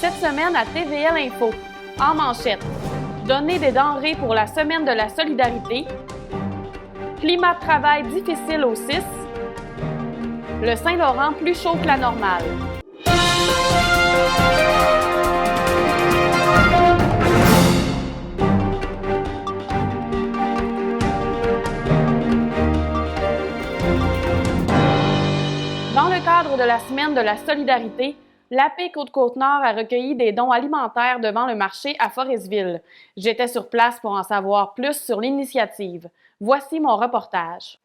Cette semaine à TVL Info, en manchette, donner des denrées pour la semaine de la solidarité, climat de travail difficile au 6, le Saint-Laurent plus chaud que la normale. Dans le cadre de la semaine de la solidarité, l'API Côte-Côte-Nord a recueilli des dons alimentaires devant le marché à Forestville. J'étais sur place pour en savoir plus sur l'initiative. Voici mon reportage.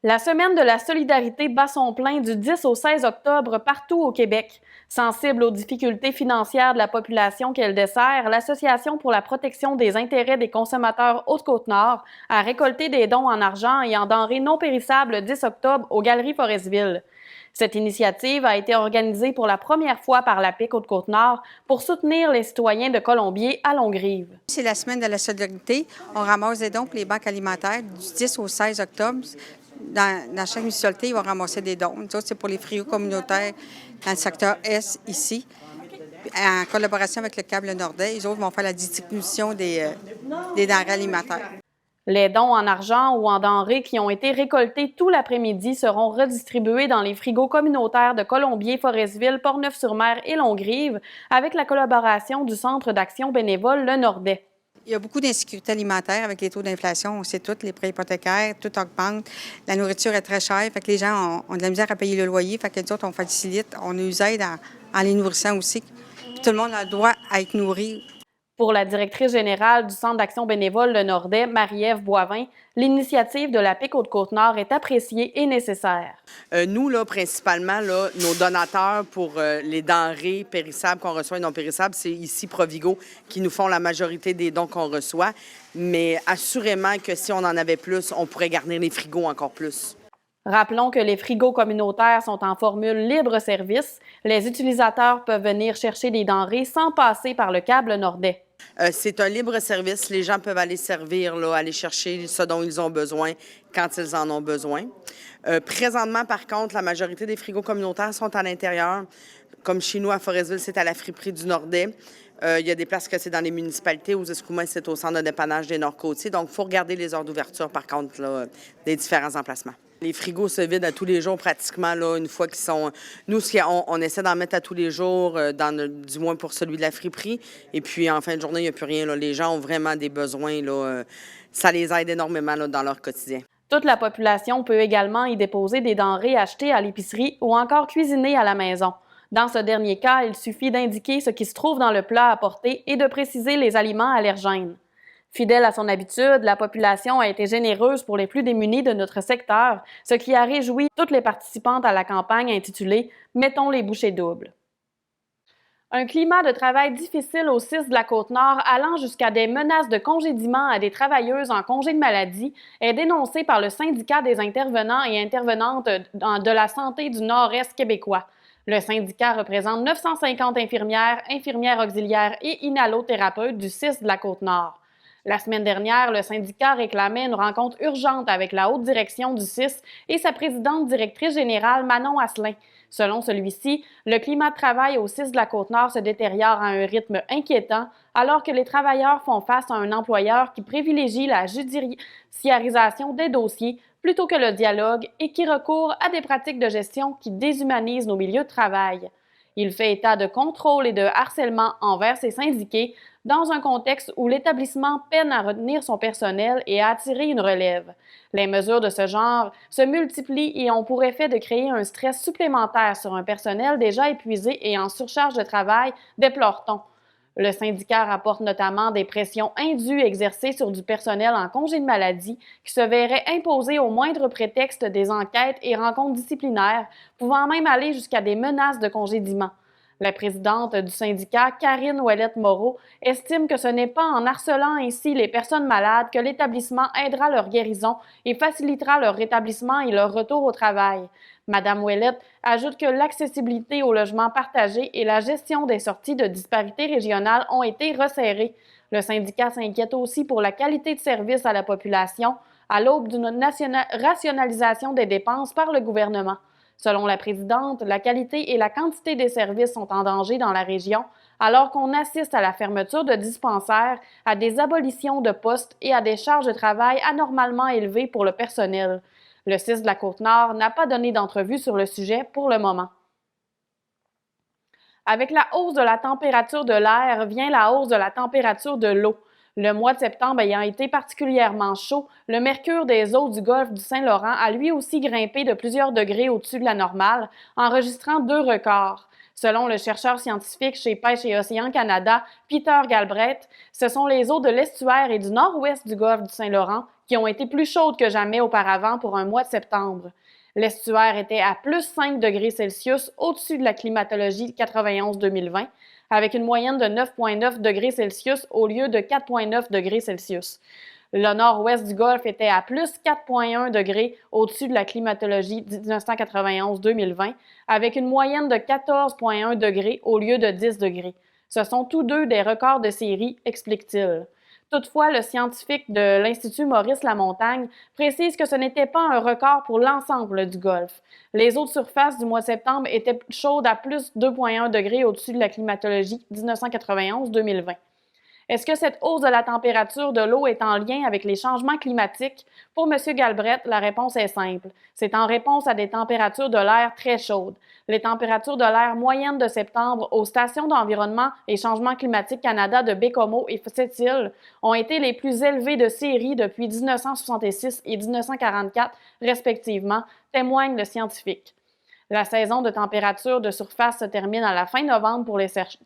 La semaine de la solidarité bat son plein du 10 au 16 octobre partout au Québec. Sensible aux difficultés financières de la population qu'elle dessert, l'Association pour la protection des intérêts des consommateurs Haute-Côte-Nord a récolté des dons en argent et en denrées non périssables le 10 octobre aux Galeries Forestville. Cette initiative a été organisée pour la première fois par l'API Côte-Côte-Nord pour soutenir les citoyens de Colombier à Longrive. C'est la semaine de la solidarité. On ramasse des dons pour les banques alimentaires du 10 au 16 octobre. Dans chaque municipalité, ils vont ramasser des dons. Nous autres, c'est pour les frigos communautaires dans le secteur Est, ici. En collaboration avec le Câble Nordais, les autres vont faire la distribution des denrées alimentaires. Les dons en argent ou en denrées qui ont été récoltés tout l'après-midi seront redistribués dans les frigos communautaires de Colombier, Forestville, Portneuf-sur-Mer et Longrive avec la collaboration du Centre d'action bénévole Le Nordais. Il y a beaucoup d'insécurité alimentaire avec les taux d'inflation. On sait tout, les prêts hypothécaires, tout augmente. La nourriture est très chère, fait que les gens ont de la misère à payer le loyer. Fait que nous autres, on facilite, on nous aide en les nourrissant aussi. Puis tout le monde a le droit à être nourri. Pour la directrice générale du Centre d'action bénévole Le Nordais, Marie-Ève Boivin, l'initiative de l'API Côte-Côte-Nord est appréciée et nécessaire. Nous, là, principalement, là, nos donateurs pour les denrées périssables qu'on reçoit et non périssables, c'est ici Provigo qui nous font la majorité des dons qu'on reçoit. Mais assurément que si on en avait plus, on pourrait garnir les frigos encore plus. Rappelons que les frigos communautaires sont en formule libre-service. Les utilisateurs peuvent venir chercher des denrées sans passer par le câble Nordais. C'est un libre service. Les gens peuvent aller servir, là, aller chercher ce dont ils ont besoin quand ils en ont besoin. Présentement, par contre, la majorité des frigos communautaires sont à l'intérieur. Comme chez nous, à Forestville, c'est à la friperie du Nordais. Il y a des places que c'est dans les municipalités. Aux Escoumins, c'est au centre de dépannage des Nord-Côtiers. Donc, il faut regarder les heures d'ouverture, par contre, là, des différents emplacements. Les frigos se vident à tous les jours pratiquement, là, une fois qu'ils sont... Nous, on essaie d'en mettre à tous les jours, du moins pour celui de la friperie. Et puis, en fin de journée, il n'y a plus rien. Là. Les gens ont vraiment des besoins. Là, ça les aide énormément là, dans leur quotidien. Toute la population peut également y déposer des denrées achetées à l'épicerie ou encore cuisinées à la maison. Dans ce dernier cas, il suffit d'indiquer ce qui se trouve dans le plat à apporter et de préciser les aliments allergènes. Fidèle à son habitude, la population a été généreuse pour les plus démunis de notre secteur, ce qui a réjoui toutes les participantes à la campagne intitulée « Mettons les bouchées doubles ». Un climat de travail difficile au 6 de la Côte-Nord allant jusqu'à des menaces de congédiement à des travailleuses en congé de maladie est dénoncé par le syndicat des intervenants et intervenantes de la santé du Nord-Est québécois. Le syndicat représente 950 infirmières, infirmières auxiliaires et inhalothérapeutes du 6 de la Côte-Nord. La semaine dernière, le syndicat réclamait une rencontre urgente avec la haute direction du 6 et sa présidente directrice générale Manon Asselin. Selon celui-ci, le climat de travail au 6 de la Côte-Nord se détériore à un rythme inquiétant alors que les travailleurs font face à un employeur qui privilégie la judiciarisation des dossiers plutôt que le dialogue et qui recourt à des pratiques de gestion qui déshumanisent nos milieux de travail. Il fait état de contrôle et de harcèlement envers ses syndiqués dans un contexte où l'établissement peine à retenir son personnel et à attirer une relève. Les mesures de ce genre se multiplient et ont pour effet de créer un stress supplémentaire sur un personnel déjà épuisé et en surcharge de travail, déplore-t-on. Le syndicat rapporte notamment des pressions indues exercées sur du personnel en congé de maladie qui se verrait imposer au moindre prétexte des enquêtes et rencontres disciplinaires, pouvant même aller jusqu'à des menaces de congédiement. La présidente du syndicat, Karine Ouellette-Moreau, estime que ce n'est pas en harcelant ainsi les personnes malades que l'établissement aidera leur guérison et facilitera leur rétablissement et leur retour au travail. Madame Ouellette ajoute que l'accessibilité au logement partagé et la gestion des sorties de disparités régionales ont été resserrées. Le syndicat s'inquiète aussi pour la qualité de service à la population à l'aube d'une rationalisation des dépenses par le gouvernement. Selon la présidente, la qualité et la quantité des services sont en danger dans la région, alors qu'on assiste à la fermeture de dispensaires, à des abolitions de postes et à des charges de travail anormalement élevées pour le personnel. Le CIS de la Côte-Nord n'a pas donné d'entrevue sur le sujet pour le moment. Avec la hausse de la température de l'air vient la hausse de la température de l'eau. Le mois de septembre ayant été particulièrement chaud, le mercure des eaux du golfe du Saint-Laurent a lui aussi grimpé de plusieurs degrés au-dessus de la normale, enregistrant 2 records. Selon le chercheur scientifique chez Pêche et Océan Canada, Peter Galbraith, ce sont les eaux de l'estuaire et du nord-ouest du golfe du Saint-Laurent qui ont été plus chaudes que jamais auparavant pour un mois de septembre. L'estuaire était à plus 5 degrés Celsius au-dessus de la climatologie 91-2020, avec une moyenne de 9,9 degrés Celsius au lieu de 4,9 degrés Celsius. Le nord-ouest du Golfe était à plus 4,1 degrés au-dessus de la climatologie 1991-2020, avec une moyenne de 14,1 degrés au lieu de 10 degrés. Ce sont tous deux des records de série, explique-t-il. Toutefois, le scientifique de l'Institut Maurice Lamontagne précise que ce n'était pas un record pour l'ensemble du Golfe. Les eaux de surface du mois de septembre étaient chaudes à plus 2,1 degrés au-dessus de la climatologie 1991-2020. Est-ce que cette hausse de la température de l'eau est en lien avec les changements climatiques? Pour M. Galbraith, la réponse est simple. C'est en réponse à des températures de l'air très chaudes. Les températures de l'air moyennes de septembre aux stations d'environnement et changement climatique Canada de Bécomo et Sept-Îles ont été les plus élevées de série depuis 1966 et 1944, respectivement, témoignent le scientifique. La saison de température de surface se termine à la fin novembre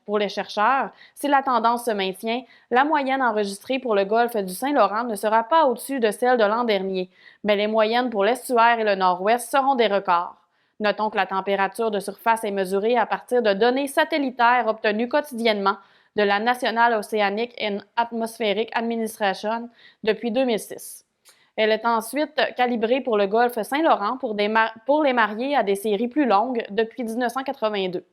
pour les chercheurs. Si la tendance se maintient, la moyenne enregistrée pour le golfe du Saint-Laurent ne sera pas au-dessus de celle de l'an dernier, mais les moyennes pour l'estuaire et le nord-ouest seront des records. Notons que la température de surface est mesurée à partir de données satellitaires obtenues quotidiennement de la National Oceanic and Atmospheric Administration depuis 2006. Elle est ensuite calibrée pour le golfe Saint-Laurent pour les marier à des séries plus longues depuis 1982.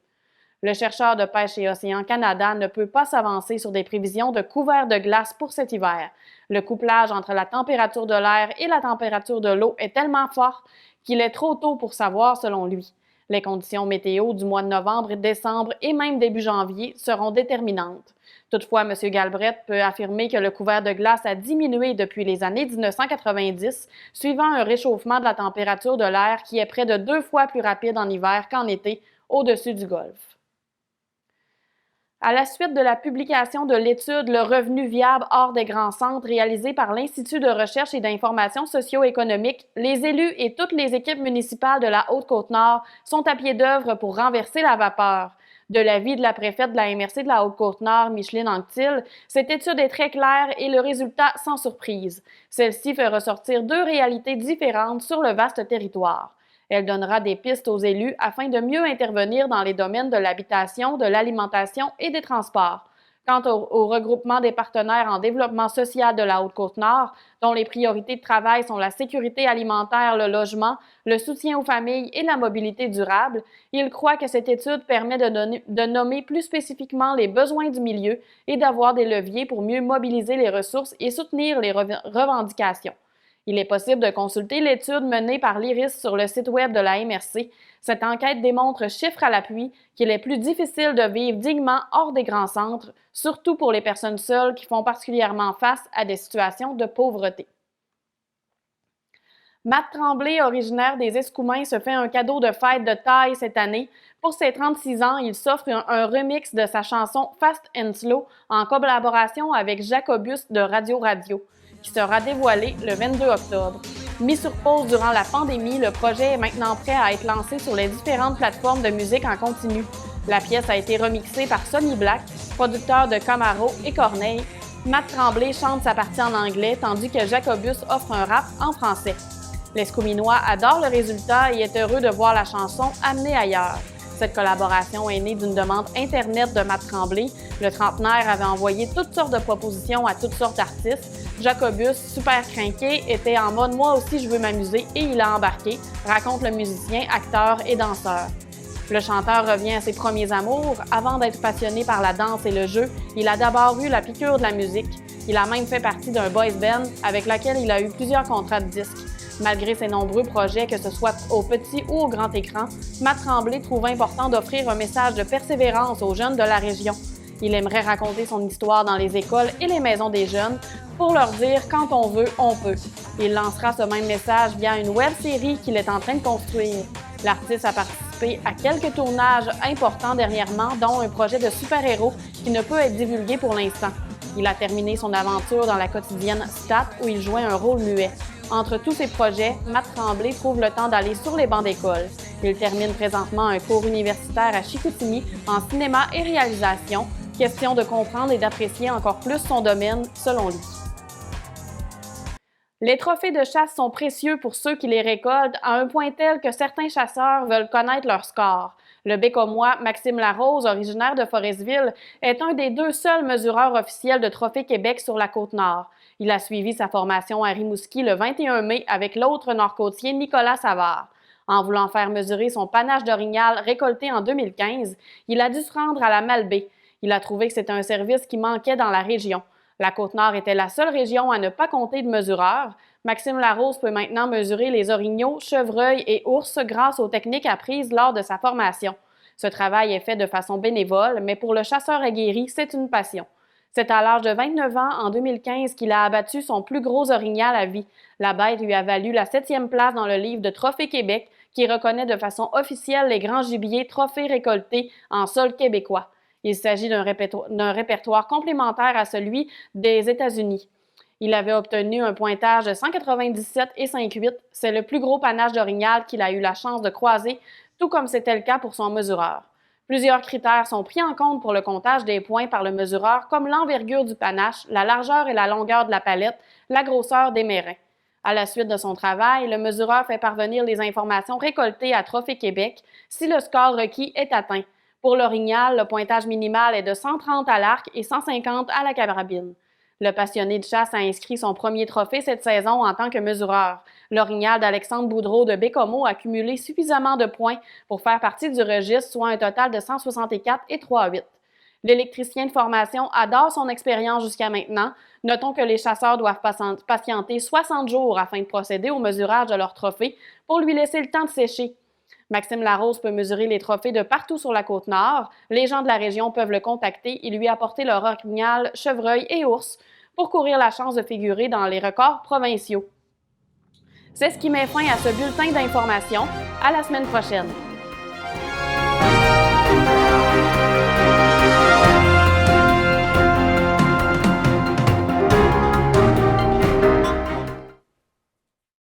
Le chercheur de Pêche et Océan Canada ne peut pas s'avancer sur des prévisions de couvert de glace pour cet hiver. Le couplage entre la température de l'air et la température de l'eau est tellement fort qu'il est trop tôt pour savoir selon lui. Les conditions météo du mois de novembre, décembre et même début janvier seront déterminantes. Toutefois, M. Galbraith peut affirmer que le couvert de glace a diminué depuis les années 1990, suivant un réchauffement de la température de l'air qui est près de 2 fois plus rapide en hiver qu'en été au-dessus du golfe. À la suite de la publication de l'étude Le revenu viable hors des grands centres réalisée par l'Institut de recherche et d'information socio-économique, les élus et toutes les équipes municipales de la Haute-Côte-Nord sont à pied d'œuvre pour renverser la vapeur. De l'avis de la préfète de la MRC de la Haute-Côte-Nord, Micheline Anctil, cette étude est très claire et le résultat sans surprise. Celle-ci fait ressortir 2 réalités différentes sur le vaste territoire. Elle donnera des pistes aux élus afin de mieux intervenir dans les domaines de l'habitation, de l'alimentation et des transports. Quant au regroupement des partenaires en développement social de la Haute-Côte-Nord, dont les priorités de travail sont la sécurité alimentaire, le logement, le soutien aux familles et la mobilité durable, il croit que cette étude permet de nommer plus spécifiquement les besoins du milieu et d'avoir des leviers pour mieux mobiliser les ressources et soutenir les revendications. Il est possible de consulter l'étude menée par l'IRIS sur le site web de la MRC. Cette enquête démontre, chiffres à l'appui, qu'il est plus difficile de vivre dignement hors des grands centres, surtout pour les personnes seules qui font particulièrement face à des situations de pauvreté. Matt Tremblay, originaire des Escoumins, se fait un cadeau de fête de taille cette année. Pour ses 36 ans, il s'offre un remix de sa chanson Fast and Slow en collaboration avec Jacobus de Radio Radio, qui sera dévoilé le 22 octobre. Mis sur pause durant la pandémie, le projet est maintenant prêt à être lancé sur les différentes plateformes de musique en continu. La pièce a été remixée par Sonny Black, producteur de Camaro et Corneille. Matt Tremblay chante sa partie en anglais, tandis que Jacobus offre un rap en français. L'Escouminois adore le résultat et est heureux de voir la chanson amenée ailleurs. Cette collaboration est née d'une demande Internet de Matt Tremblay. Le trentenaire avait envoyé toutes sortes de propositions à toutes sortes d'artistes. Jacobus, super crinqué, était en mode « moi aussi je veux m'amuser » et il a embarqué, raconte le musicien, acteur et danseur. Le chanteur revient à ses premiers amours. Avant d'être passionné par la danse et le jeu, il a d'abord eu la piqûre de la musique. Il a même fait partie d'un boys band avec lequel il a eu plusieurs contrats de disques. Malgré ses nombreux projets, que ce soit au petit ou au grand écran, Matt Tremblay trouve important d'offrir un message de persévérance aux jeunes de la région. Il aimerait raconter son histoire dans les écoles et les maisons des jeunes pour leur dire « quand on veut, on peut ». Il lancera ce même message via une web-série qu'il est en train de construire. L'artiste a participé à quelques tournages importants dernièrement, dont un projet de super-héros qui ne peut être divulgué pour l'instant. Il a terminé son aventure dans la quotidienne Stat où il jouait un rôle muet. Entre tous ses projets, Matt Tremblay trouve le temps d'aller sur les bancs d'école. Il termine présentement un cours universitaire à Chicoutimi en cinéma et réalisation. Question de comprendre et d'apprécier encore plus son domaine, selon lui. Les trophées de chasse sont précieux pour ceux qui les récoltent à un point tel que certains chasseurs veulent connaître leur score. Le Bécomois Maxime Larose, originaire de Forestville, est un des 2 seuls mesureurs officiels de Trophée Québec sur la Côte-Nord. Il a suivi sa formation à Rimouski le 21 mai avec l'autre nord-côtier Nicolas Savard. En voulant faire mesurer son panache d'orignal récolté en 2015, il a dû se rendre à la Malbaie. Il a trouvé que c'était un service qui manquait dans la région. La Côte-Nord était la seule région à ne pas compter de mesureurs. Maxime Larose peut maintenant mesurer les orignaux, chevreuils et ours grâce aux techniques apprises lors de sa formation. Ce travail est fait de façon bénévole, mais pour le chasseur aguerri, c'est une passion. C'est à l'âge de 29 ans, en 2015, qu'il a abattu son plus gros orignal à vie. La bête lui a valu la 7e place dans le livre de Trophée Québec, qui reconnaît de façon officielle les grands gibiers trophées récoltés en sol québécois. Il s'agit d'un répertoire complémentaire à celui des États-Unis. Il avait obtenu un pointage de 197,58. C'est le plus gros panache d'orignal qu'il a eu la chance de croiser, tout comme c'était le cas pour son mesureur. Plusieurs critères sont pris en compte pour le comptage des points par le mesureur, comme l'envergure du panache, la largeur et la longueur de la palette, la grosseur des mérins. À la suite de son travail, le mesureur fait parvenir les informations récoltées à Trophée Québec si le score requis est atteint. Pour l'orignal, le pointage minimal est de 130 à l'arc et 150 à la carabine. Le passionné de chasse a inscrit son premier trophée cette saison en tant que mesureur. L'orignal d'Alexandre Boudreau de Bécomo a cumulé suffisamment de points pour faire partie du registre, soit un total de 164,38. L'électricien de formation adore son expérience jusqu'à maintenant. Notons que les chasseurs doivent patienter 60 jours afin de procéder au mesurage de leur trophée pour lui laisser le temps de sécher. Maxime Larose peut mesurer les trophées de partout sur la Côte-Nord. Les gens de la région peuvent le contacter et lui apporter leur orignal, chevreuil et ours pour courir la chance de figurer dans les records provinciaux. C'est ce qui met fin à ce bulletin d'information. À la semaine prochaine.